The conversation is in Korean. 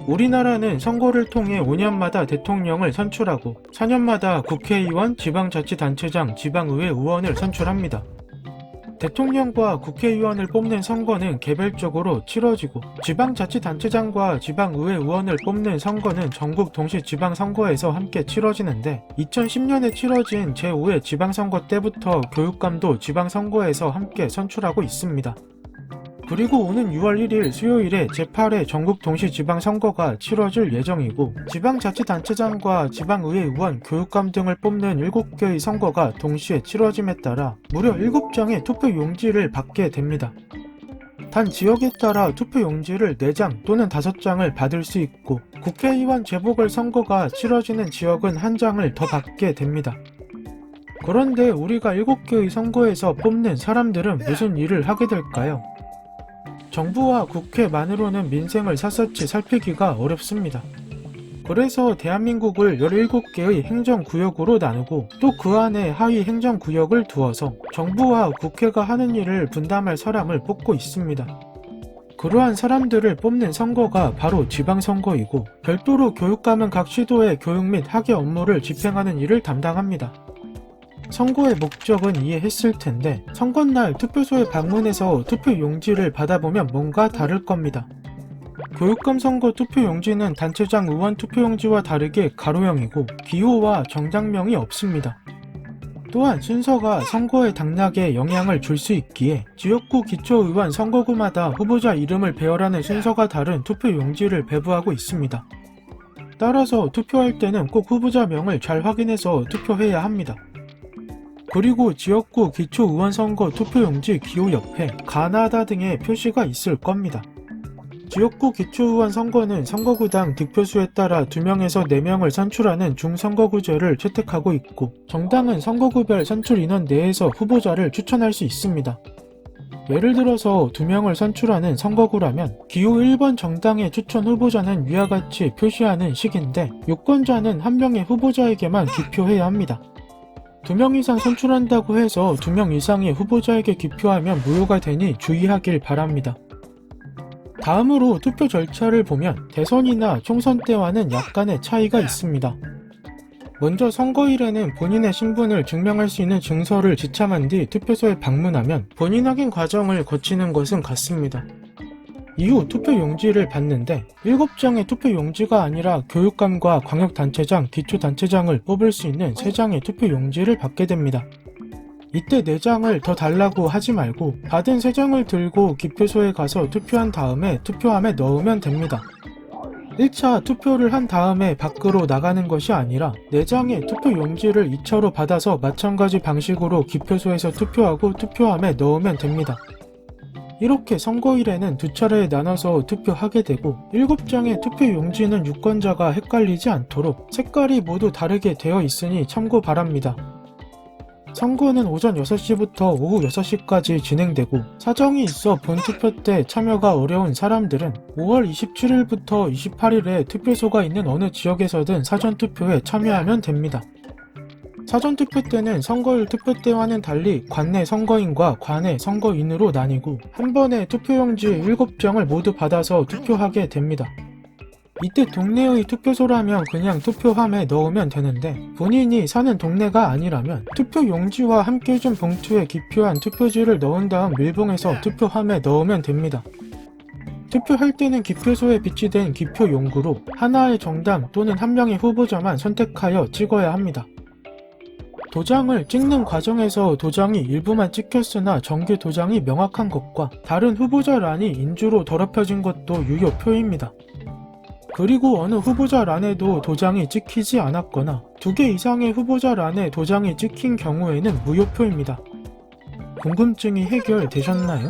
우리나라는 선거를 통해 5년마다 대통령을 선출하고 4년마다 국회의원, 지방자치단체장, 지방의회 의원을 선출합니다. 대통령과 국회의원을 뽑는 선거는 개별적으로 치러지고 지방자치단체장과 지방의회 의원을 뽑는 선거는 전국 동시 지방선거에서 함께 치러지는데 2010년에 치러진 제5회 지방선거 때부터 교육감도 지방선거에서 함께 선출하고 있습니다. 그리고 오는 6월 1일 수요일에 제8회 전국 동시 지방선거가 치러질 예정이고 지방자치단체장과 지방의회 의원, 교육감 등을 뽑는 7개의 선거가 동시에 치러짐에 따라 무려 7장의 투표용지를 받게 됩니다. 단 지역에 따라 투표용지를 4장 또는 5장을 받을 수 있고 국회의원 재보궐선거가 치러지는 지역은 1장을 더 받게 됩니다. 그런데 우리가 7개의 선거에서 뽑는 사람들은 무슨 일을 하게 될까요? 정부와 국회만으로는 민생을 샅샅이 살피기가 어렵습니다. 그래서 대한민국을 17개의 행정구역으로 나누고 또 그 안에 하위 행정구역을 두어서 정부와 국회가 하는 일을 분담할 사람을 뽑고 있습니다. 그러한 사람들을 뽑는 선거가 바로 지방선거이고 별도로 교육감은 각 시도의 교육 및 학예 업무를 집행하는 일을 담당합니다. 선거의 목적은 이해했을 텐데 선거날 투표소에 방문해서 투표용지를 받아보면 뭔가 다를 겁니다. 교육감 선거 투표용지는 단체장 의원 투표용지와 다르게 가로형이고 기호와 정당명이 없습니다. 또한 순서가 선거의 당락에 영향을 줄 수 있기에 지역구 기초의원 선거구마다 후보자 이름을 배열하는 순서가 다른 투표용지를 배부하고 있습니다. 따라서 투표할 때는 꼭 후보자명을 잘 확인해서 투표해야 합니다. 그리고 지역구 기초의원 선거 투표용지 기호 옆에 가나다 등의 표시가 있을 겁니다. 지역구 기초의원 선거는 선거구당 득표수에 따라 2명에서 4명을 선출하는 중선거구제를 채택하고 있고 정당은 선거구별 선출 인원 내에서 후보자를 추천할 수 있습니다. 예를 들어서 2명을 선출하는 선거구라면 기호 1번 정당의 추천 후보자는 위와 같이 표시하는 식인데 유권자는 한 명의 후보자에게만 기표해야 합니다. 2명 이상 선출한다고 해서 2명 이상의 후보자에게 기표하면 무효가 되니 주의하길 바랍니다. 다음으로 투표 절차를 보면 대선이나 총선 때와는 약간의 차이가 있습니다. 먼저 선거일에는 본인의 신분을 증명할 수 있는 증서를 지참한 뒤 투표소에 방문하면 본인 확인 과정을 거치는 것은 같습니다. 이후 투표용지를 받는데 7장의 투표용지가 아니라 교육감과 광역단체장, 기초단체장을 뽑을 수 있는 3장의 투표용지를 받게 됩니다. 이때 4장을 더 달라고 하지 말고 받은 3장을 들고 기표소에 가서 투표한 다음에 투표함에 넣으면 됩니다. 1차 투표를 한 다음에 밖으로 나가는 것이 아니라 4장의 투표용지를 2차로 받아서 마찬가지 방식으로 기표소에서 투표하고 투표함에 넣으면 됩니다. 이렇게 선거일에는 2차례에 나눠서 투표하게 되고 7장의 투표용지는 유권자가 헷갈리지 않도록 색깔이 모두 다르게 되어 있으니 참고 바랍니다. 선거는 오전 6시부터 오후 6시까지 진행되고 사정이 있어 본투표 때 참여가 어려운 사람들은 5월 27일부터 28일에 투표소가 있는 어느 지역에서든 사전투표에 참여하면 됩니다. 사전투표 때는 선거일 투표 때와는 달리 관내 선거인과 관외 선거인으로 나뉘고 한 번에 투표용지 7장을 모두 받아서 투표하게 됩니다. 이때 동네의 투표소라면 그냥 투표함에 넣으면 되는데 본인이 사는 동네가 아니라면 투표용지와 함께 준 봉투에 기표한 투표지를 넣은 다음 밀봉해서 투표함에 넣으면 됩니다. 투표할 때는 기표소에 비치된 기표용구로 하나의 정당 또는 한 명의 후보자만 선택하여 찍어야 합니다. 도장을 찍는 과정에서 도장이 일부만 찍혔으나 정규 도장이 명확한 것과 다른 후보자란이 인주로 더럽혀진 것도 유효표입니다. 그리고 어느 후보자란에도 도장이 찍히지 않았거나 2개 이상의 후보자란에 도장이 찍힌 경우에는 무효표입니다. 궁금증이 해결되셨나요?